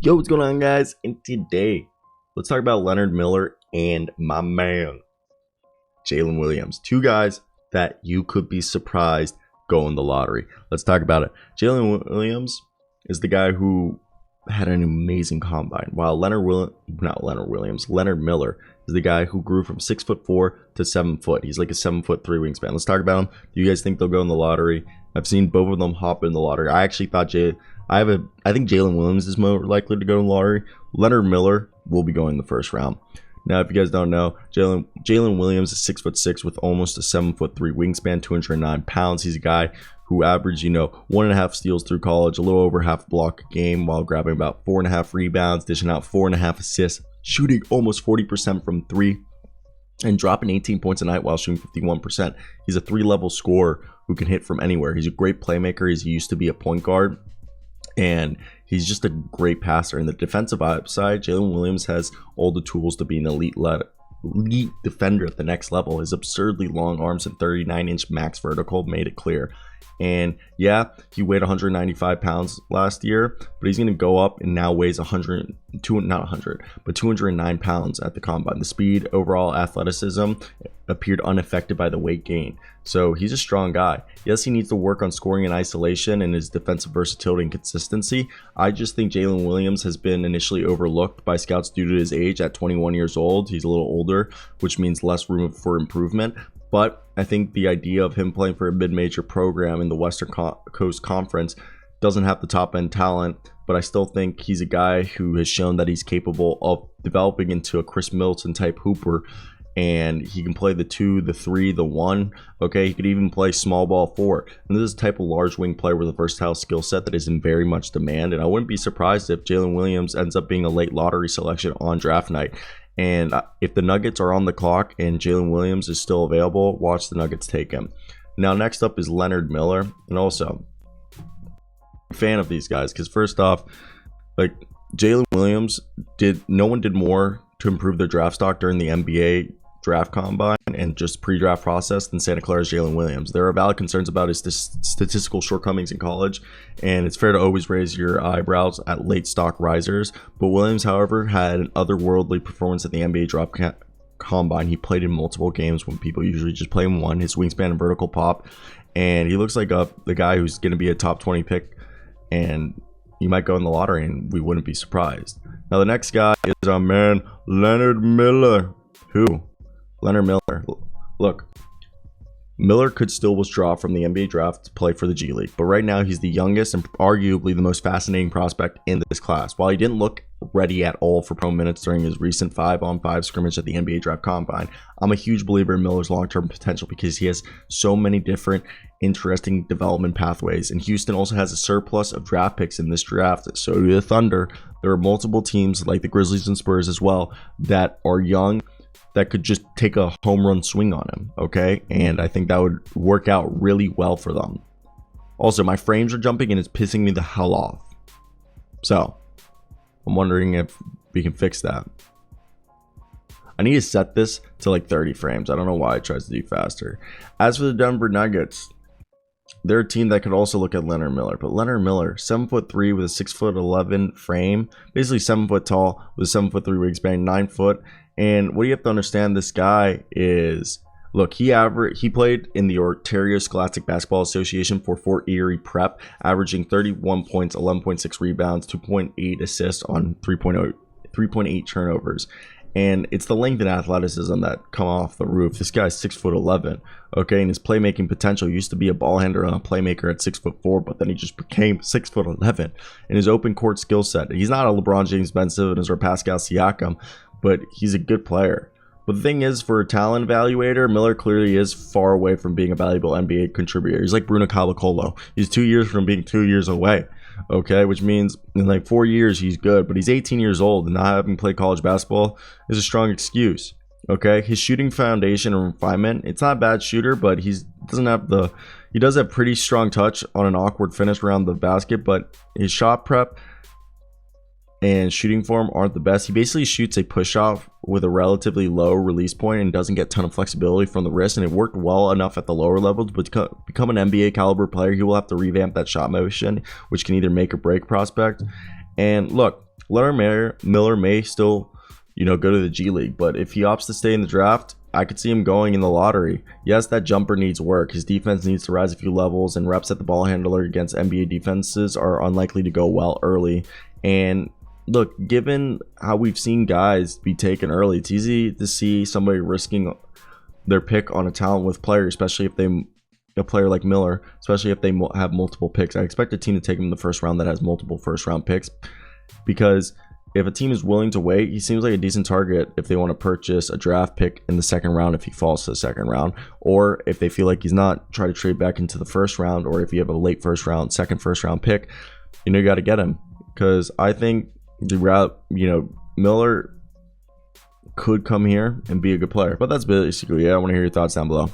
Yo, what's going on, guys? And today, let's talk about Leonard Miller and my man, Jalen Williams. Two guys that you could be surprised go in the lottery. Let's talk about it. Jalen Williams is the guy who had an amazing combine, while Leonard Miller is the guy who grew from 6'4" to 7 foot. He's like a 7'3" wingspan. Let's talk about him. Do you guys think they'll go in the lottery? I've seen both of them hop in the lottery. I actually thought I think Jalen Williams is more likely to go in the lottery. Leonard Miller will be going in the first round. Now, if you guys don't know, Jalen Williams is 6'6" with almost a 7'3" wingspan, 209 pounds. He's a guy who averaged, 1.5 steals through college, a little over half a block a game, while grabbing about 4.5 rebounds, dishing out 4.5 assists, shooting almost 40% from three, and dropping 18 points a night while shooting 51%. He's a 3-level scorer who can hit from anywhere. He's a great playmaker. He used to be a point guard, and he's just a great passer. In the defensive side, Jalen Williams has all the tools to be an elite defender at the next level. His absurdly long arms and 39-inch max vertical made it clear. And yeah, he weighed 195 pounds last year, but he's going to go up and now weighs 209 pounds at the combine. The speed, overall athleticism appeared unaffected by the weight gain. So he's a strong guy. Yes, he needs to work on scoring in isolation and his defensive versatility and consistency. I just think Jalen Williams has been initially overlooked by scouts due to his age at 21 years old. He's a little older, which means less room for improvement. But I think the idea of him playing for a mid-major program in the Western Coast Conference doesn't have the top-end talent, but I still think he's a guy who has shown that he's capable of developing into a Chris Middleton-type hooper, and he can play the 2, the 3, the 1. Okay, he could even play small ball 4. And this is the type of large wing player with a versatile skill set that is in very much demand, and I wouldn't be surprised if Jalen Williams ends up being a late lottery selection on draft night. And if the Nuggets are on the clock and Jalen Williams is still available, watch the Nuggets take him. Now, next up is Leonard Miller. And also, I'm a fan of these guys because first off, like Jalen Williams, no one did more to improve their draft stock during the NBA draft combine and just pre-draft process than Santa Clara's Jalen Williams. There are valid concerns about his statistical shortcomings in college, and it's fair to always raise your eyebrows at late stock risers. But Williams, however, had an otherworldly performance at the NBA draft combine. He played in multiple games when people usually just play in one. His wingspan and vertical pop, and he looks like the guy who's going to be a top 20 pick, and he might go in the lottery, and we wouldn't be surprised. Now, the next guy is our man, Leonard Miller. Who? Leonard Miller. Look, Miller could still withdraw from the NBA draft to play for the G League, but right now he's the youngest and arguably the most fascinating prospect in this class. While he didn't look ready at all for pro minutes during his recent 5-on-5 scrimmage at the NBA draft combine, I'm a huge believer in Miller's long-term potential because he has so many different interesting development pathways, and Houston also has a surplus of draft picks in this draft. So do the Thunder. There are multiple teams like the Grizzlies and Spurs as well that are young that could just take a home run swing on him, okay? And I think that would work out really well for them. Also, my frames are jumping and it's pissing me the hell off. So, I'm wondering if we can fix that. I need to set this to like 30 frames. I don't know why it tries to do faster. As for the Denver Nuggets, they're a team that could also look at Leonard Miller. But Leonard Miller, 7'3" with a 6'11" frame, basically 7 foot tall with a 7'3" wingspan, 9 foot. And what you have to understand, this guy is, look, he played in the Ontario Scholastic Basketball Association for Fort Erie Prep, averaging 31 points, 11.6 rebounds, 2.8 assists on 3.8 turnovers. And it's the length and athleticism that come off the roof. This guy's 6'11", okay, and his playmaking potential used to be a ball handler and a playmaker at 6'4", but then he just became 6'11". And his open court skill set, he's not a LeBron James, Ben Simmons, or Pascal Siakam, but he's a good player. But the thing is, for a talent evaluator, Miller clearly is far away from being a valuable NBA contributor. He's like Bruno Caboclo. He's 2 years from being 2 years away. Okay, which means in like 4 years he's good, but he's 18 years old and not having played college basketball is a strong excuse. Okay, his shooting foundation and refinement, it's not a bad shooter, but he does have pretty strong touch on an awkward finish around the basket, but his shot prep and shooting form aren't the best. He basically shoots a push-off with a relatively low release point and doesn't get a ton of flexibility from the wrist, and it worked well enough at the lower levels, but to become an NBA caliber player, he will have to revamp that shot motion, which can either make or break prospect. And look, Miller may still, go to the G League, but if he opts to stay in the draft, I could see him going in the lottery. Yes, that jumper needs work. His defense needs to rise a few levels, and reps at the ball handler against NBA defenses are unlikely to go well early. And look, given how we've seen guys be taken early, it's easy to see somebody risking their pick on a talent with player, especially if a player like Miller, especially if they have multiple picks. I expect a team to take him in the first round that has multiple first round picks, because if a team is willing to wait, he seems like a decent target if they want to purchase a draft pick in the second round if he falls to the second round, or if they feel like he's not, try to trade back into the first round, or if you have a late first round, second first round pick, you got to get him, because I think the route, Miller could come here and be a good player. But that's basically it. I want to hear your thoughts down below.